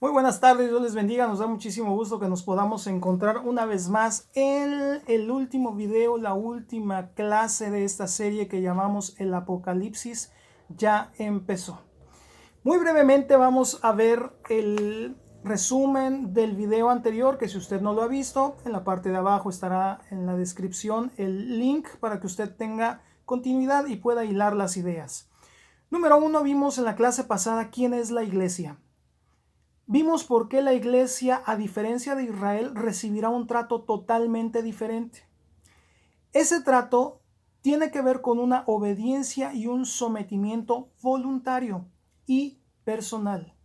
Muy buenas tardes, Dios les bendiga, nos da muchísimo gusto que nos podamos encontrar una vez más en el último video, la última clase de esta serie que llamamos el Apocalipsis ya empezó. Muy brevemente vamos a ver el resumen del video anterior, que si usted no lo ha visto, en la parte de abajo estará en la descripción el link para que usted tenga continuidad y pueda hilar las ideas. Número 1, vimos en la clase pasada quién es la iglesia. Vimos por qué la iglesia, a diferencia de Israel, recibirá un trato totalmente diferente. Ese trato tiene que ver con una obediencia y un sometimiento voluntario y personal.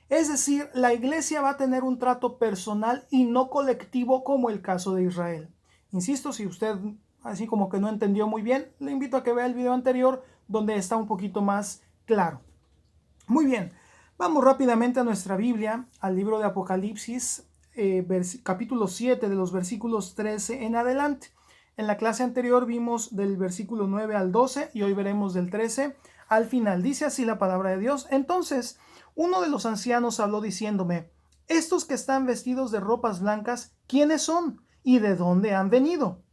Es decir, la iglesia va a tener un trato personal y no colectivo como el caso de Israel. Insisto, si usted así como que no entendió muy bien, le invito a que vea el video anterior donde está un poquito más claro. Muy bien. Vamos rápidamente a nuestra Biblia, al libro de Apocalipsis, capítulo 7, de los versículos 13 en adelante. En la clase anterior vimos del versículo 9 al 12 y hoy veremos del 13 al final. Dice así la palabra de Dios. Entonces, uno de los ancianos habló diciéndome: estos que están vestidos de ropas blancas, ¿quiénes son? ¿Y de dónde han venido?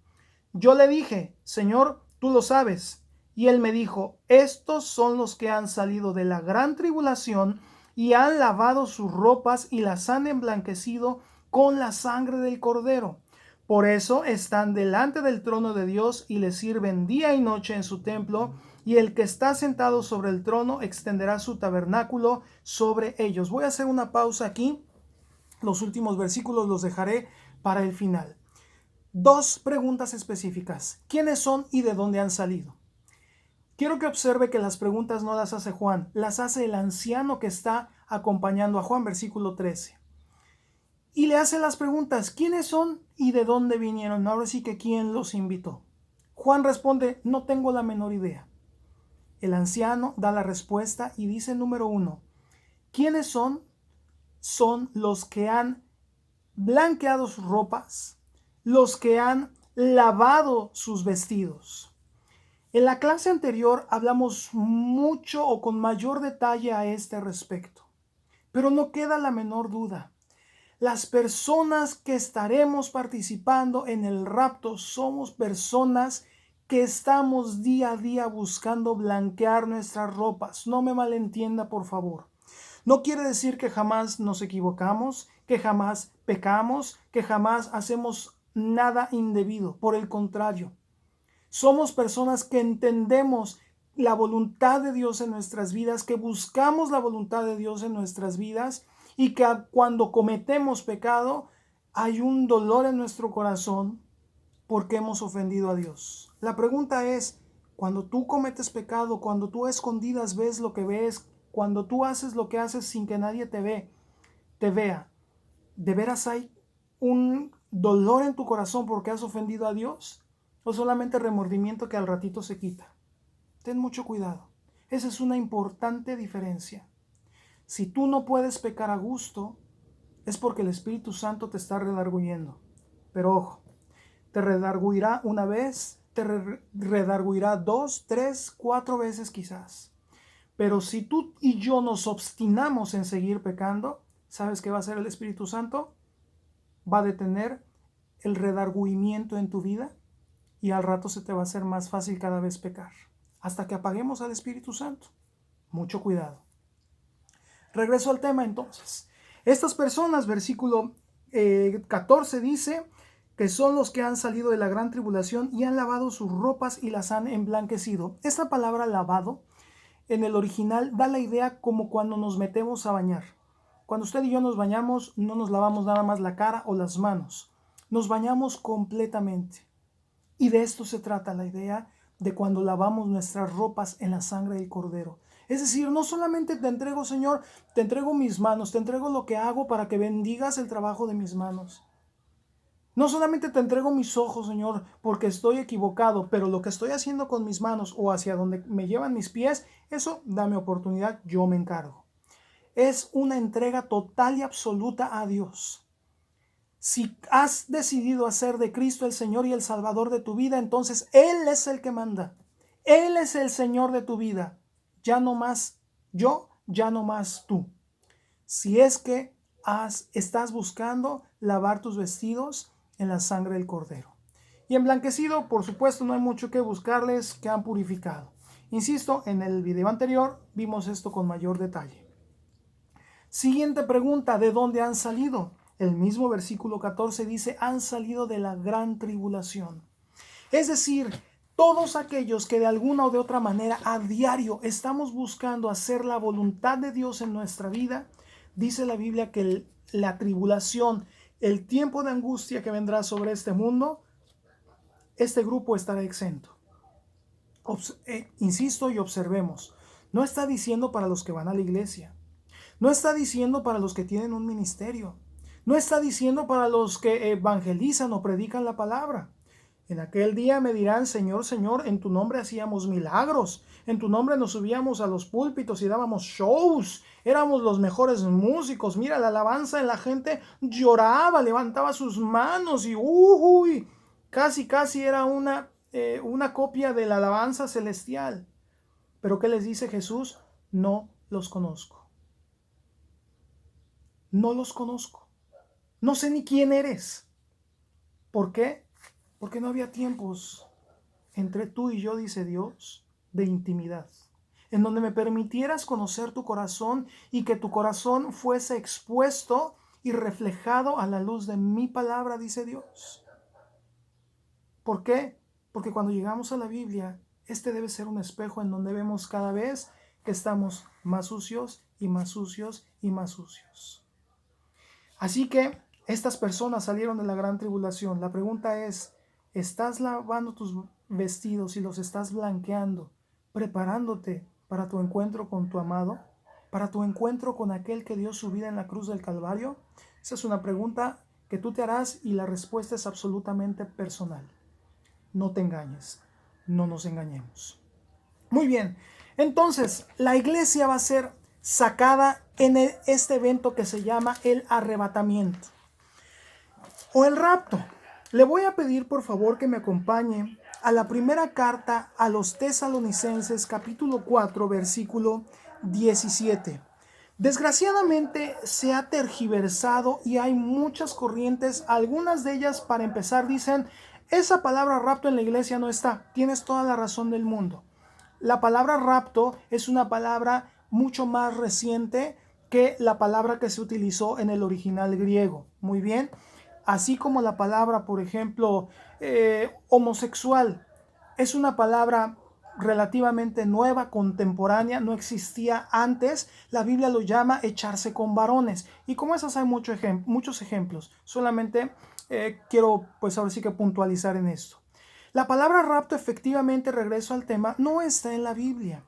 Yo le dije: Señor, tú lo sabes. Y él me dijo: estos son los que han salido de la gran tribulación y han lavado sus ropas y las han emblanquecido con la sangre del Cordero. Por eso están delante del trono de Dios y le sirven día y noche en su templo, y el que está sentado sobre el trono extenderá su tabernáculo sobre ellos. Voy a hacer una pausa aquí. Los últimos versículos los dejaré para el final. Dos preguntas específicas: ¿quiénes son y de dónde han salido? Quiero que observe que las preguntas no las hace Juan, las hace el anciano que está acompañando a Juan, versículo 13. Y le hace las preguntas: ¿quiénes son y de dónde vinieron? Ahora sí que ¿quién los invitó? Juan responde: no tengo la menor idea. El anciano da la respuesta y dice: número 1, ¿quiénes son? Son los que han blanqueado sus ropas, los que han lavado sus vestidos. En la clase anterior hablamos mucho o con mayor detalle a este respecto, pero no queda la menor duda. Las personas que estaremos participando en el rapto somos personas que estamos día a día buscando blanquear nuestras ropas. No me malentienda, por favor. No quiere decir que jamás nos equivocamos, que jamás pecamos, que jamás hacemos nada indebido. Por el contrario, somos personas que entendemos la voluntad de Dios en nuestras vidas, que buscamos la voluntad de Dios en nuestras vidas y que cuando cometemos pecado hay un dolor en nuestro corazón porque hemos ofendido a Dios. La pregunta es: cuando tú cometes pecado, cuando tú a escondidas ves lo que ves, cuando tú haces lo que haces sin que nadie te vea, ¿de veras hay un dolor en tu corazón porque has ofendido a Dios? ¿O solamente remordimiento que al ratito se quita? Ten mucho cuidado. Esa es una importante diferencia. Si tú no puedes pecar a gusto, es porque el Espíritu Santo te está redarguyendo. Pero ojo, te redarguirá una vez, te redarguirá 2, 3, 4 veces quizás. Pero si tú y yo nos obstinamos en seguir pecando, ¿sabes qué va a hacer el Espíritu Santo? Va a detener el redargüimiento en tu vida y al rato se te va a hacer más fácil cada vez pecar, hasta que apaguemos al Espíritu Santo. Mucho cuidado. Regreso al tema entonces. Estas personas, versículo 14 dice que son los que han salido de la gran tribulación y han lavado sus ropas y las han emblanquecido. Esta palabra lavado en el original da la idea como cuando nos metemos a bañar. Cuando usted y yo nos bañamos, no nos lavamos nada más la cara o las manos. Nos bañamos completamente. Y de esto se trata la idea de cuando lavamos nuestras ropas en la sangre del Cordero. Es decir, no solamente te entrego, Señor, te entrego mis manos, te entrego lo que hago para que bendigas el trabajo de mis manos. No solamente te entrego mis ojos, Señor, porque estoy equivocado, pero lo que estoy haciendo con mis manos o hacia donde me llevan mis pies, eso dame oportunidad, yo me encargo. Es una entrega total y absoluta a Dios. Si has decidido hacer de Cristo el Señor y el Salvador de tu vida, entonces Él es el que manda. Él es el Señor de tu vida. Ya no más yo, ya no más tú. Si es que estás buscando lavar tus vestidos en la sangre del Cordero. Y emblanquecido, por supuesto, no hay mucho que buscarles, que han purificado. Insisto, en el video anterior vimos esto con mayor detalle. Siguiente pregunta, ¿de dónde han salido? El mismo versículo 14 dice, han salido de la gran tribulación. Es decir, todos aquellos que de alguna o de otra manera a diario estamos buscando hacer la voluntad de Dios en nuestra vida, dice la Biblia que la tribulación, el tiempo de angustia que vendrá sobre este mundo, este grupo estará exento. Insisto y observemos, no está diciendo para los que van a la iglesia, no está diciendo para los que tienen un ministerio, no está diciendo para los que evangelizan o predican la palabra. En aquel día me dirán, Señor, Señor, en tu nombre hacíamos milagros, en tu nombre nos subíamos a los púlpitos y dábamos shows, éramos los mejores músicos, mira la alabanza en la gente lloraba, levantaba sus manos y casi era una copia de la alabanza celestial. Pero ¿qué les dice Jesús? No los conozco. No los conozco. No sé ni quién eres. ¿Por qué? Porque no había tiempos entre tú y yo, dice Dios, de intimidad, en donde me permitieras conocer tu corazón y que tu corazón fuese expuesto y reflejado a la luz de mi palabra, dice Dios. ¿Por qué? Porque cuando llegamos a la Biblia, este debe ser un espejo en donde vemos cada vez que estamos más sucios y más sucios y más sucios. Así que estas personas salieron de la gran tribulación. La pregunta es, ¿estás lavando tus vestidos y los estás blanqueando, preparándote para tu encuentro con tu amado? ¿Para tu encuentro con aquel que dio su vida en la cruz del Calvario? Esa es una pregunta que tú te harás y la respuesta es absolutamente personal. No te engañes, no nos engañemos. Muy bien, entonces la iglesia va a ser sacada en este evento que se llama el arrebatamiento o el rapto. Le voy a pedir por favor que me acompañe a la primera carta a los Tesalonicenses, capítulo 4, versículo 17. Desgraciadamente se ha tergiversado y hay muchas corrientes, algunas de ellas para empezar dicen, esa palabra rapto en la iglesia no está. Tienes toda la razón del mundo. La palabra rapto es una palabra mucho más reciente que la palabra que se utilizó en el original griego. Muy bien. Así como la palabra, por ejemplo, homosexual, es una palabra relativamente nueva, contemporánea, no existía antes. La Biblia lo llama echarse con varones. Y como esas hay muchos ejemplos. Solamente quiero, pues ahora sí que puntualizar en esto. La palabra rapto, efectivamente, regreso al tema, no está en la Biblia.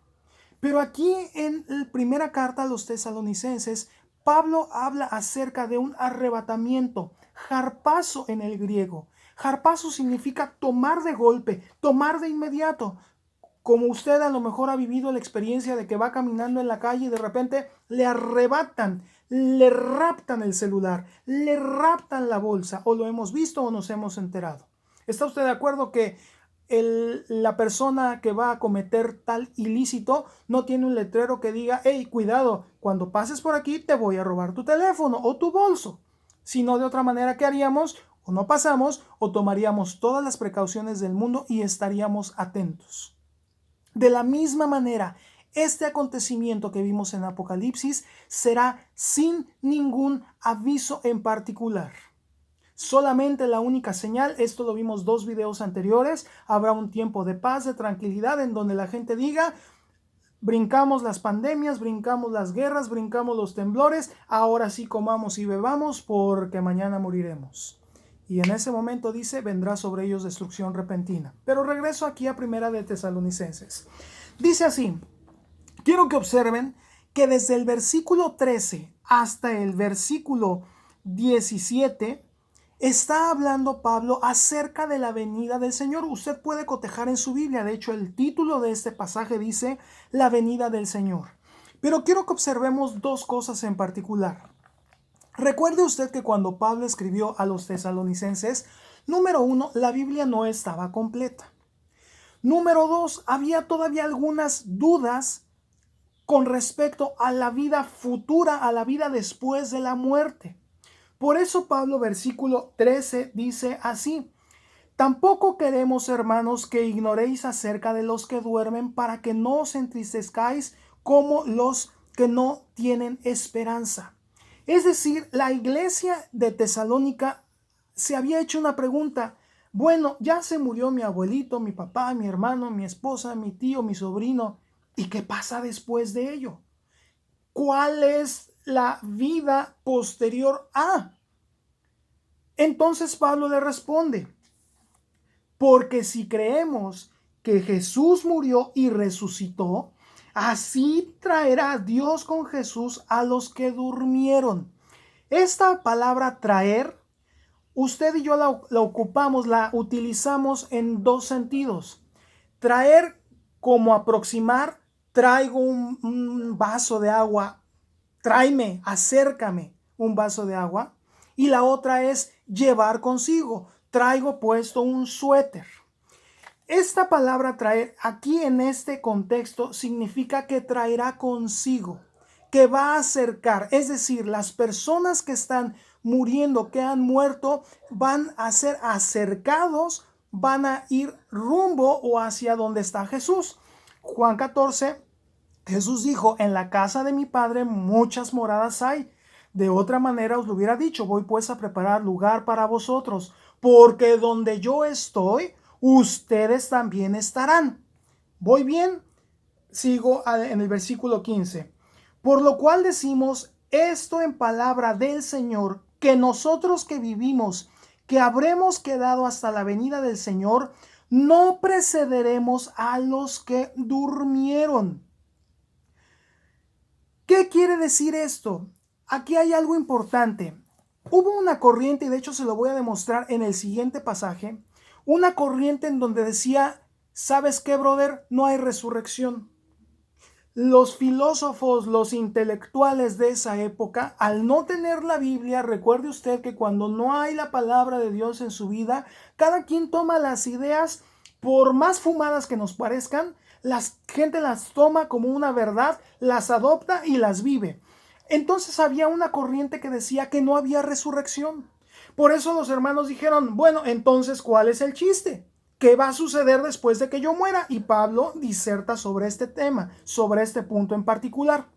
Pero aquí en la primera carta a los Tesalonicenses, Pablo habla acerca de un arrebatamiento, harpazo en el griego. Harpazo significa tomar de golpe, tomar de inmediato. Como usted a lo mejor ha vivido la experiencia de que va caminando en la calle y de repente le arrebatan, le raptan el celular, le raptan la bolsa, o lo hemos visto o nos hemos enterado. ¿Está usted de acuerdo que la persona que va a cometer tal ilícito no tiene un letrero que diga, hey, cuidado, cuando pases por aquí te voy a robar tu teléfono o tu bolso? Sino de otra manera, ¿qué haríamos? O no pasamos o tomaríamos todas las precauciones del mundo y estaríamos atentos. De la misma manera, este acontecimiento que vimos en Apocalipsis será sin ningún aviso en particular. Solamente la única señal, esto lo vimos 2 videos anteriores, habrá un tiempo de paz, de tranquilidad, en donde la gente diga, brincamos las pandemias, brincamos las guerras, brincamos los temblores, ahora sí comamos y bebamos porque mañana moriremos. Y en ese momento dice, vendrá sobre ellos destrucción repentina. Pero regreso aquí a Primera de Tesalonicenses. Dice así, quiero que observen que desde el versículo 13 hasta el versículo 17, está hablando Pablo acerca de la venida del Señor. Usted puede cotejar en su Biblia. De hecho, el título de este pasaje dice la venida del Señor. Pero quiero que observemos 2 cosas en particular. Recuerde usted que cuando Pablo escribió a los tesalonicenses, número 1, la Biblia no estaba completa. Número 2, había todavía algunas dudas con respecto a la vida futura, a la vida después de la muerte. Por eso Pablo, versículo 13, dice así: tampoco queremos, hermanos, que ignoréis acerca de los que duermen, para que no os entristezcáis como los que no tienen esperanza. Es decir, la iglesia de Tesalónica se había hecho una pregunta. Bueno, ya se murió mi abuelito, mi papá, mi hermano, mi esposa, mi tío, mi sobrino. ¿Y qué pasa después de ello? ¿Cuál es la vida posterior a? Entonces Pablo le responde: porque si creemos que Jesús murió y resucitó, así traerá Dios con Jesús a los que durmieron. Esta palabra traer, usted y yo la ocupamos, la utilizamos en dos sentidos. Traer como aproximar, traigo un vaso de agua, tráeme, acércame un vaso de agua. Y la otra es llevar consigo, traigo puesto un suéter. Esta palabra traer aquí en este contexto significa que traerá consigo, que va a acercar, es decir, las personas que están muriendo, que han muerto, van a ser acercados, van a ir rumbo o hacia donde está Jesús. Juan 14, Jesús dijo: en la casa de mi Padre muchas moradas hay. De otra manera os lo hubiera dicho: voy pues a preparar lugar para vosotros, porque donde yo estoy, ustedes también estarán. ¿Voy bien? Sigo en el versículo 15. Por lo cual decimos esto en palabra del Señor, que nosotros que vivimos, que habremos quedado hasta la venida del Señor, no precederemos a los que durmieron. ¿Qué quiere decir esto? Aquí hay algo importante. Hubo una corriente, y de hecho se lo voy a demostrar en el siguiente pasaje, una corriente en donde decía: ¿sabes qué, brother? No hay resurrección. Los filósofos, los intelectuales de esa época, al no tener la Biblia, recuerde usted que cuando no hay la palabra de Dios en su vida, cada quien toma las ideas, por más fumadas que nos parezcan, la gente las toma como una verdad, las adopta y las vive. Entonces había una corriente que decía que no había resurrección. Por eso los hermanos dijeron: bueno, entonces, ¿cuál es el chiste? ¿Qué va a suceder después de que yo muera? Y Pablo diserta sobre este tema, sobre este punto en particular.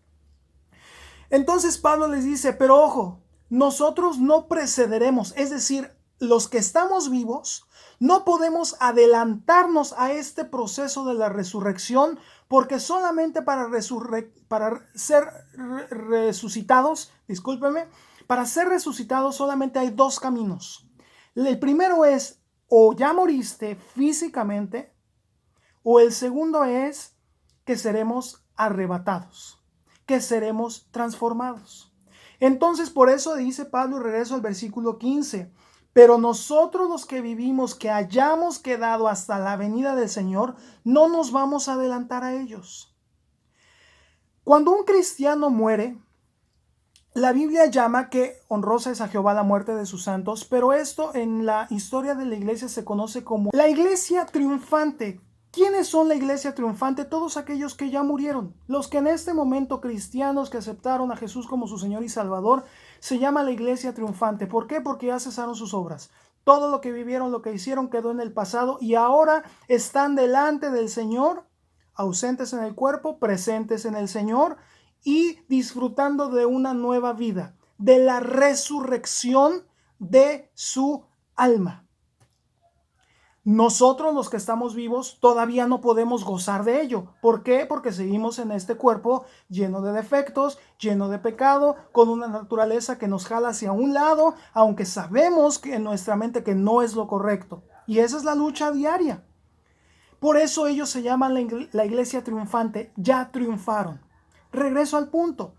Entonces Pablo les dice: pero ojo, nosotros no precederemos, es decir, los que estamos vivos, no podemos adelantarnos a este proceso de la resurrección, porque solamente para ser resucitados, discúlpeme, para ser resucitados solamente hay dos caminos. El primero es: o ya moriste físicamente, o el segundo es que seremos arrebatados, que seremos transformados. Entonces, por eso dice Pablo, y regreso al versículo 15, pero nosotros los que vivimos, que hayamos quedado hasta la venida del Señor, no nos vamos a adelantar a ellos. Cuando un cristiano muere, la Biblia llama que honrosa es a Jehová la muerte de sus santos, pero esto en la historia de la iglesia se conoce como la iglesia triunfante. ¿Quiénes son la iglesia triunfante? Todos aquellos que ya murieron. Los que en este momento, cristianos que aceptaron a Jesús como su Señor y Salvador, se llama la iglesia triunfante. ¿Por qué? Porque ya cesaron sus obras. Todo lo que vivieron, lo que hicieron quedó en el pasado y ahora están delante del Señor, ausentes en el cuerpo, presentes en el Señor, y disfrutando de una nueva vida, de la resurrección de su alma. Nosotros, los que estamos vivos, todavía no podemos gozar de ello. ¿Por qué? Porque seguimos en este cuerpo lleno de defectos, lleno de pecado, con una naturaleza que nos jala hacia un lado, aunque sabemos que en nuestra mente que no es lo correcto. Y esa es la lucha diaria. Por eso ellos se llaman la iglesia triunfante. Ya triunfaron. Regreso al punto.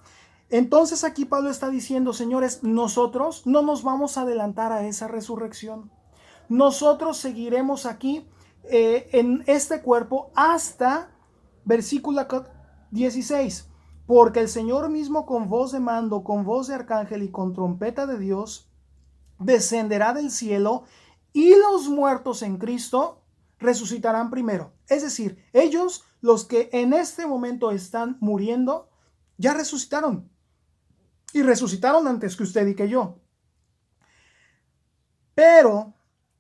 Entonces aquí Pablo está diciendo: señores, nosotros no nos vamos a adelantar a esa resurrección. Nosotros seguiremos aquí en este cuerpo hasta versículo 16. Porque el Señor mismo, con voz de mando, con voz de arcángel y con trompeta de Dios, descenderá del cielo, y los muertos en Cristo resucitarán primero. Es decir, ellos los que en este momento están muriendo, ya resucitaron. Y resucitaron antes que usted y que yo. Pero,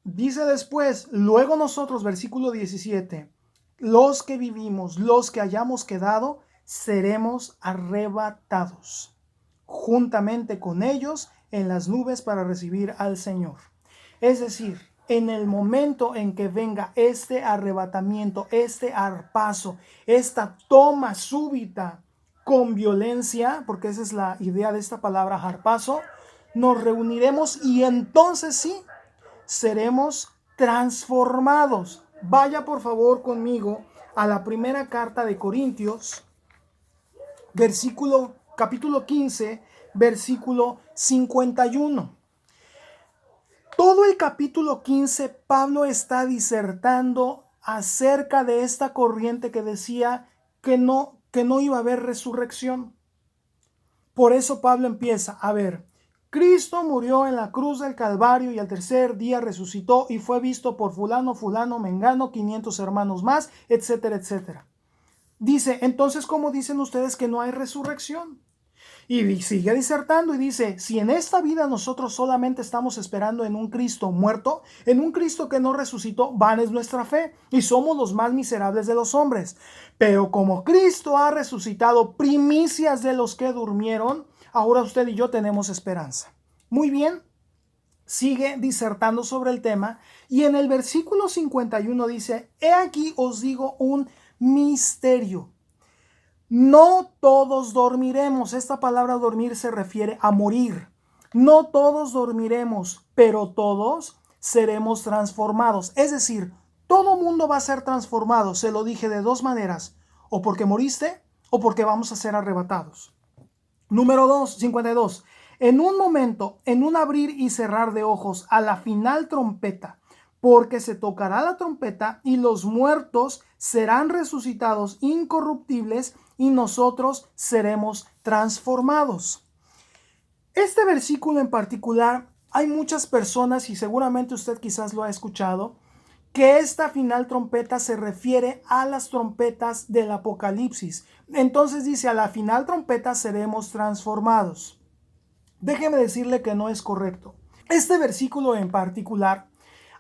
dice después, luego nosotros, versículo 17, los que vivimos, los que hayamos quedado, seremos arrebatados juntamente con ellos en las nubes para recibir al Señor. Es decir, en el momento en que venga este arrebatamiento, este arpazo, esta toma súbita con violencia, porque esa es la idea de esta palabra arpazo, nos reuniremos y entonces sí, seremos transformados. Vaya por favor conmigo a la primera carta de Corintios, capítulo 15, versículo 51. Todo el capítulo 15, Pablo está disertando acerca de esta corriente que decía que no iba a haber resurrección. Por eso Pablo empieza, a ver, Cristo murió en la cruz del Calvario y al tercer día resucitó y fue visto por fulano, mengano, 500 hermanos más, etcétera, etcétera. Dice, entonces, ¿cómo dicen ustedes que no hay resurrección? Y sigue disertando y dice, si en esta vida nosotros solamente estamos esperando en un Cristo muerto, en un Cristo que no resucitó, vana es nuestra fe y somos los más miserables de los hombres. Pero como Cristo ha resucitado, primicias de los que durmieron, ahora usted y yo tenemos esperanza. Muy bien, sigue disertando sobre el tema y en el versículo 51 dice, he aquí os digo un misterio. No todos dormiremos. Esta palabra dormir se refiere a morir. No todos dormiremos, pero todos seremos transformados. Es decir, todo mundo va a ser transformado. Se lo dije de dos maneras. O porque moriste o porque vamos a ser arrebatados. Número 52. En un momento, en un abrir y cerrar de ojos, a la final trompeta, porque se tocará la trompeta y los muertos serán resucitados incorruptibles y nosotros seremos transformados. Este versículo en particular, hay muchas personas, y seguramente usted quizás lo ha escuchado, que esta final trompeta se refiere a las trompetas del Apocalipsis. Entonces dice, a la final trompeta seremos transformados. Déjeme decirle que no es correcto. Este versículo en particular,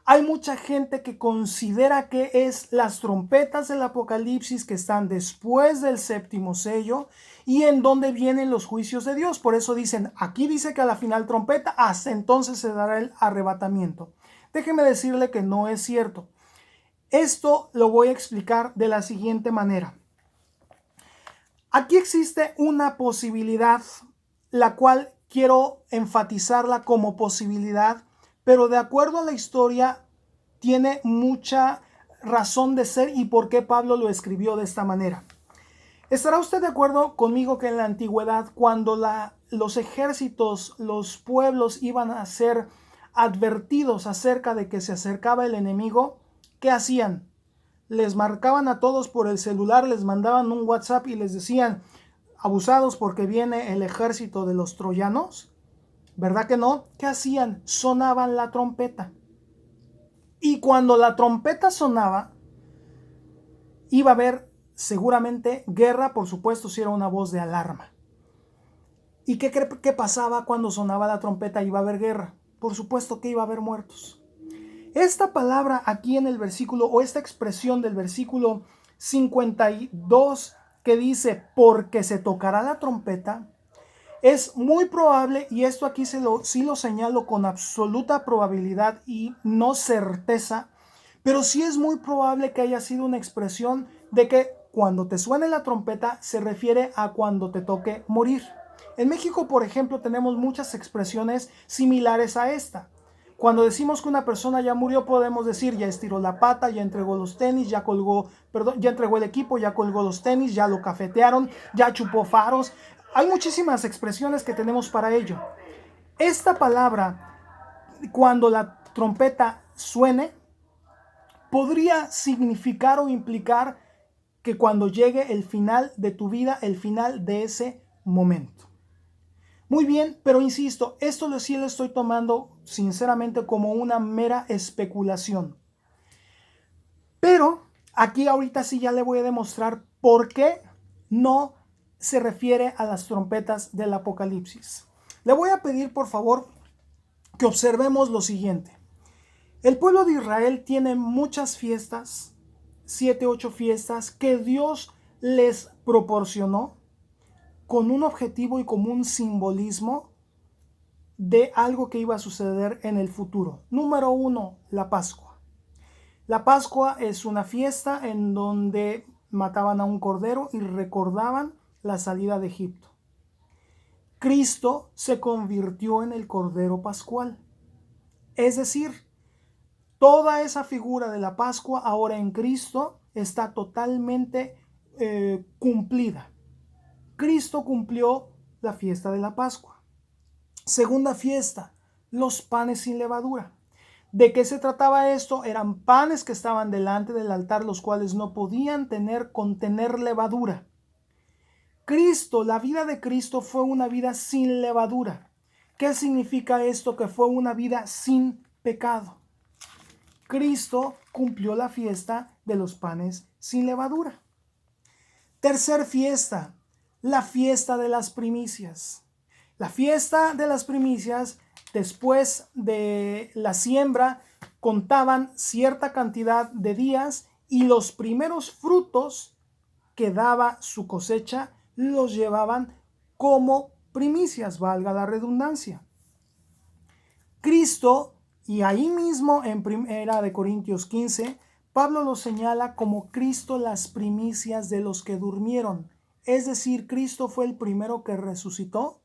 hay mucha gente que considera que es las trompetas del Apocalipsis que están después del séptimo sello y en donde vienen los juicios de Dios. Por eso dicen, aquí dice que a la final trompeta, hasta entonces se dará el arrebatamiento. Déjeme decirle que no es cierto. Esto lo voy a explicar de la siguiente manera. Aquí existe una posibilidad, la cual quiero enfatizarla como posibilidad, pero de acuerdo a la historia tiene mucha razón de ser y por qué Pablo lo escribió de esta manera. ¿Estará usted de acuerdo conmigo que en la antigüedad, cuando los ejércitos, los pueblos iban a ser advertidos acerca de que se acercaba el enemigo, qué hacían? Les marcaban a todos por el celular, les mandaban un WhatsApp y les decían, abusados porque viene el ejército de los troyanos? ¿Verdad que no? ¿Qué hacían? Sonaban la trompeta. Y cuando la trompeta sonaba, iba a haber seguramente guerra, por supuesto, si era una voz de alarma. ¿Y qué cree que pasaba cuando sonaba la trompeta? Iba a haber guerra. Por supuesto que iba a haber muertos. Esta palabra aquí en el versículo, o esta expresión del versículo 52 que dice, porque se tocará la trompeta, es muy probable, y esto aquí sí lo señalo con absoluta probabilidad y no certeza, pero sí es muy probable que haya sido una expresión de que cuando te suene la trompeta se refiere a cuando te toque morir. En México, por ejemplo, tenemos muchas expresiones similares a esta. Cuando decimos que una persona ya murió, podemos decir ya estiró la pata, ya entregó los tenis, ya entregó el equipo, ya colgó los tenis, ya lo cafetearon, ya chupó faros. Hay muchísimas expresiones que tenemos para ello. Esta palabra, cuando la trompeta suene, podría significar o implicar que cuando llegue el final de tu vida, el final de ese momento. Muy bien, pero insisto, esto sí lo estoy tomando sinceramente como una mera especulación. Pero Aquí ahorita sí ya le voy a demostrar por qué no se refiere a las trompetas del Apocalipsis. Le voy a pedir, por favor, que observemos lo siguiente. El pueblo de Israel tiene muchas fiestas, 7, 8 fiestas que Dios les proporcionó con un objetivo y como un simbolismo de algo que iba a suceder en el futuro. Número 1, la Pascua. La Pascua es una fiesta en donde mataban a un cordero y recordaban la salida de Egipto. Cristo se convirtió en el cordero pascual. Es decir, toda esa figura de la Pascua ahora en Cristo está totalmente cumplida. Cristo cumplió la fiesta de la Pascua. Segunda fiesta, los panes sin levadura. ¿De qué se trataba esto? Eran panes que estaban delante del altar, los cuales no podían contener levadura. Cristo, la vida de Cristo fue una vida sin levadura. ¿Qué significa esto? Que fue una vida sin pecado. Cristo cumplió la fiesta de los panes sin levadura. Tercer fiesta, la fiesta de las primicias. La fiesta de las primicias, después de la siembra, contaban cierta cantidad de días y los primeros frutos que daba su cosecha los llevaban como primicias, valga la redundancia. Cristo, y ahí mismo en 1 Corintios 15, Pablo lo señala como Cristo las primicias de los que durmieron. Es decir, Cristo fue el primero que resucitó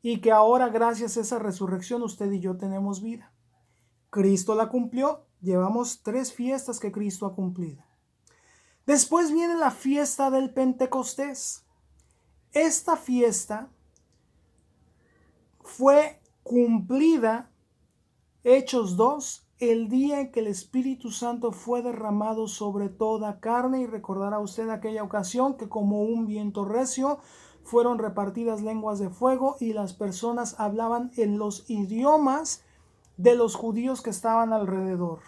y que ahora gracias a esa resurrección usted y yo tenemos vida. Cristo la cumplió. Llevamos 3 fiestas que Cristo ha cumplido. Después viene la fiesta del Pentecostés. Esta fiesta fue cumplida, Hechos 2, el día en que el Espíritu Santo fue derramado sobre toda carne, y recordará usted aquella ocasión que como un viento recio fueron repartidas lenguas de fuego y las personas hablaban en los idiomas de los judíos que estaban alrededor.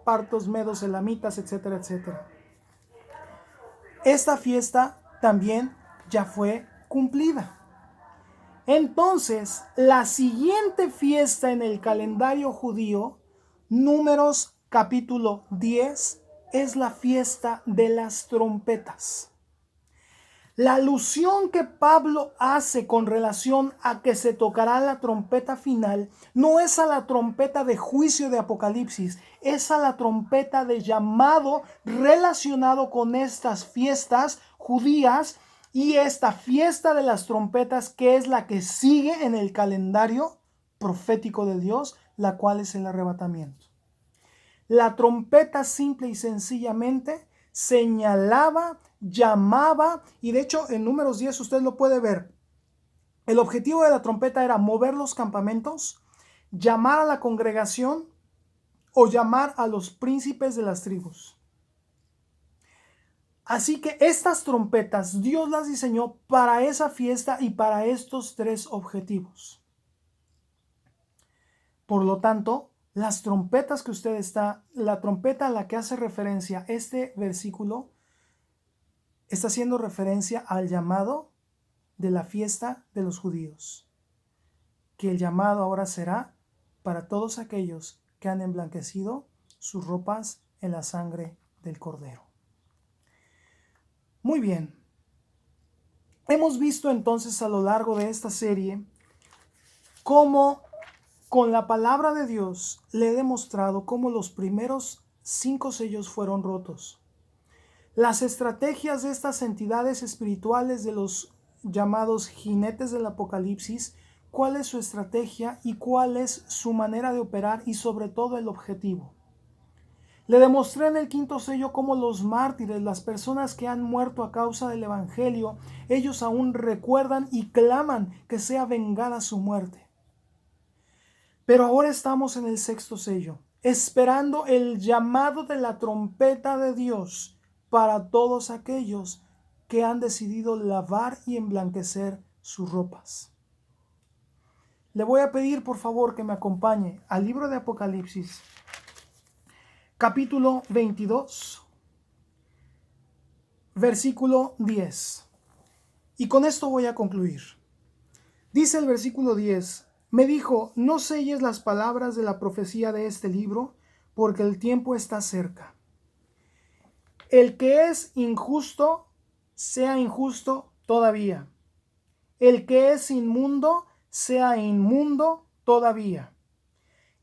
Partos, medos, elamitas, etcétera, etcétera. Esta fiesta también ya fue cumplida. Entonces, la siguiente fiesta en el calendario judío, Números capítulo 10, es la fiesta de las trompetas. La alusión que Pablo hace con relación a que se tocará la trompeta final no es a la trompeta de juicio de Apocalipsis, es a la trompeta de llamado relacionado con estas fiestas judías y esta fiesta de las trompetas que es la que sigue en el calendario profético de Dios, la cual es el arrebatamiento. La trompeta simple y sencillamente señalaba, llamaba, y de hecho en Números 10 usted lo puede ver. El objetivo de la trompeta era mover los campamentos, llamar a la congregación o llamar a los príncipes de las tribus. Así que estas trompetas Dios las diseñó para esa fiesta y para estos 3 objetivos. Por lo tanto, las trompetas que la trompeta a la que hace referencia este versículo está haciendo referencia al llamado de la fiesta de los judíos, que el llamado ahora será para todos aquellos que han emblanquecido sus ropas en la sangre del Cordero. Muy bien, hemos visto entonces a lo largo de esta serie cómo con la palabra de Dios le he demostrado cómo los primeros 5 sellos fueron rotos. Las estrategias de estas entidades espirituales de los llamados jinetes del Apocalipsis, cuál es su estrategia y cuál es su manera de operar y sobre todo el objetivo. Le demostré en el 5º sello cómo los mártires, las personas que han muerto a causa del Evangelio, ellos aún recuerdan y claman que sea vengada su muerte. Pero ahora estamos en el 6º sello, esperando el llamado de la trompeta de Dios para todos aquellos que han decidido lavar y emblanquecer sus ropas. Le voy a pedir por favor que me acompañe al libro de Apocalipsis, capítulo 22, versículo 10. Y con esto voy a concluir. Dice el versículo 10, me dijo, no selles las palabras de la profecía de este libro, porque el tiempo está cerca. El que es injusto, sea injusto todavía. El que es inmundo, sea inmundo todavía.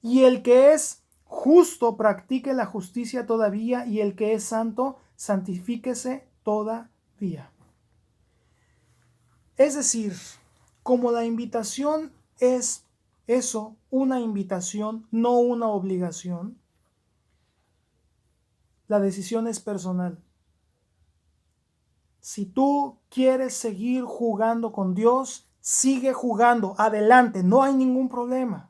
Y el que es justo, practique la justicia todavía. Y el que es santo, santifíquese todavía. Es decir, como la invitación es eso, una invitación, no una obligación, la decisión es personal. Si tú quieres seguir jugando con Dios, sigue jugando, adelante, no hay ningún problema.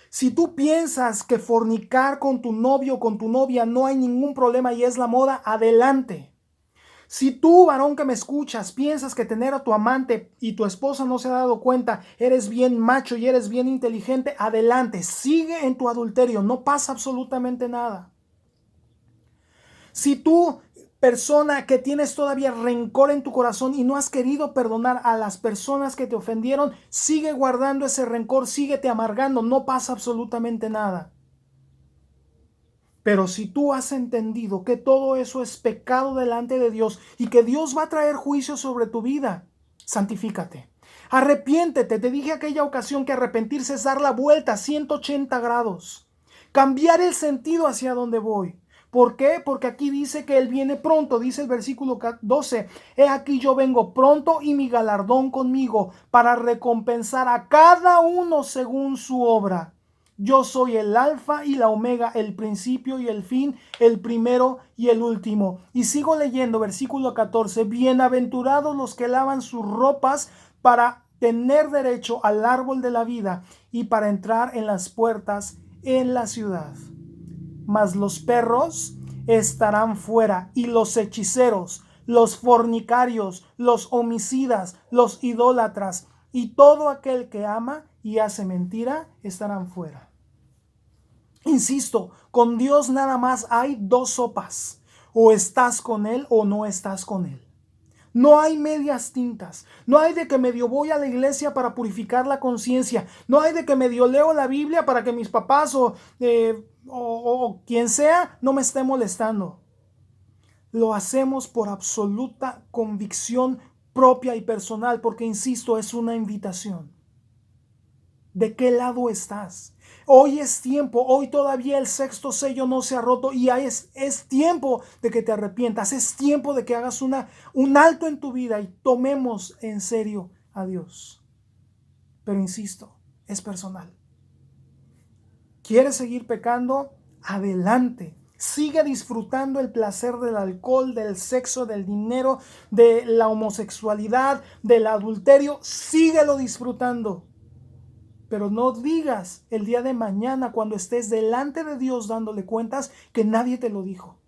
Si tú piensas que fornicar con tu novio o con tu novia no hay ningún problema y es la moda, adelante. Si tú, varón que me escuchas, piensas que tener a tu amante y tu esposa no se ha dado cuenta, eres bien macho y eres bien inteligente, adelante, sigue en tu adulterio, no pasa absolutamente nada. Si tú, persona que tienes todavía rencor en tu corazón y no has querido perdonar a las personas que te ofendieron, sigue guardando ese rencor, síguete amargando, no pasa absolutamente nada. Pero si tú has entendido que todo eso es pecado delante de Dios y que Dios va a traer juicio sobre tu vida, santifícate. Arrepiéntete. Te dije aquella ocasión que arrepentirse es dar la vuelta a 180 grados. Cambiar el sentido hacia donde voy. ¿Por qué? Porque aquí dice que Él viene pronto. Dice el versículo 12. He aquí yo vengo pronto y mi galardón conmigo para recompensar a cada uno según su obra. Yo soy el alfa y la omega, el principio y el fin, el primero y el último. Y sigo leyendo versículo 14. Bienaventurados los que lavan sus ropas para tener derecho al árbol de la vida y para entrar en las puertas en la ciudad. Mas los perros estarán fuera y los hechiceros, los fornicarios, los homicidas, los idólatras y todo aquel que ama y hace mentira estarán fuera. Insisto, con Dios nada más hay dos sopas. O estás con Él o no estás con Él. No hay medias tintas. No hay de que medio voy a la iglesia para purificar la conciencia. No hay de que medio leo la Biblia para que mis papás o quien sea no me esté molestando. Lo hacemos por absoluta convicción propia y personal, porque insisto, es una invitación. ¿De qué lado estás? Hoy es tiempo, hoy todavía el sexto sello no se ha roto y es tiempo de que te arrepientas, es tiempo de que hagas un alto en tu vida y tomemos en serio a Dios. Pero insisto, es personal. ¿Quieres seguir pecando? Adelante. Sigue disfrutando el placer del alcohol, del sexo, del dinero, de la homosexualidad, del adulterio. Síguelo disfrutando. Pero no digas el día de mañana cuando estés delante de Dios dándole cuentas que nadie te lo dijo.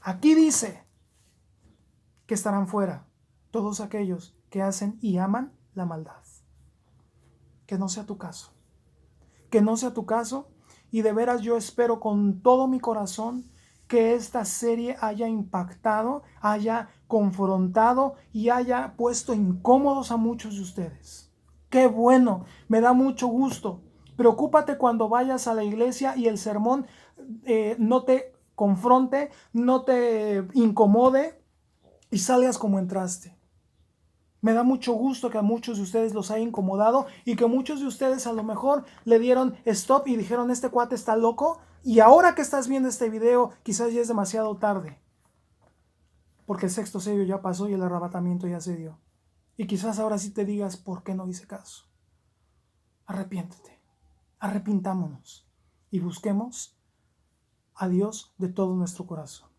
Aquí dice que estarán fuera todos aquellos que hacen y aman la maldad. Que no sea tu caso. Que no sea tu caso. Y de veras yo espero con todo mi corazón que esta serie haya impactado, haya confrontado y haya puesto incómodos a muchos de ustedes. ¡Qué bueno! Me da mucho gusto. Preocúpate cuando vayas a la iglesia y el sermón no te confronte, no te incomode y salgas como entraste. Me da mucho gusto que a muchos de ustedes los haya incomodado y que muchos de ustedes a lo mejor le dieron stop y dijeron, este cuate está loco, y ahora que estás viendo este video quizás ya es demasiado tarde. Porque el sexto sello ya pasó y el arrebatamiento ya se dio. Y quizás ahora sí te digas, ¿por qué no hice caso? Arrepiéntete, arrepintámonos y busquemos a Dios de todo nuestro corazón.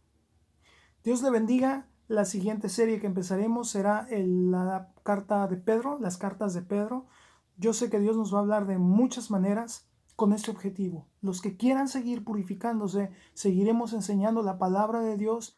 Dios le bendiga. La siguiente serie que empezaremos será la carta de Pedro, las cartas de Pedro. Yo sé que Dios nos va a hablar de muchas maneras con este objetivo. Los que quieran seguir purificándose, seguiremos enseñando la palabra de Dios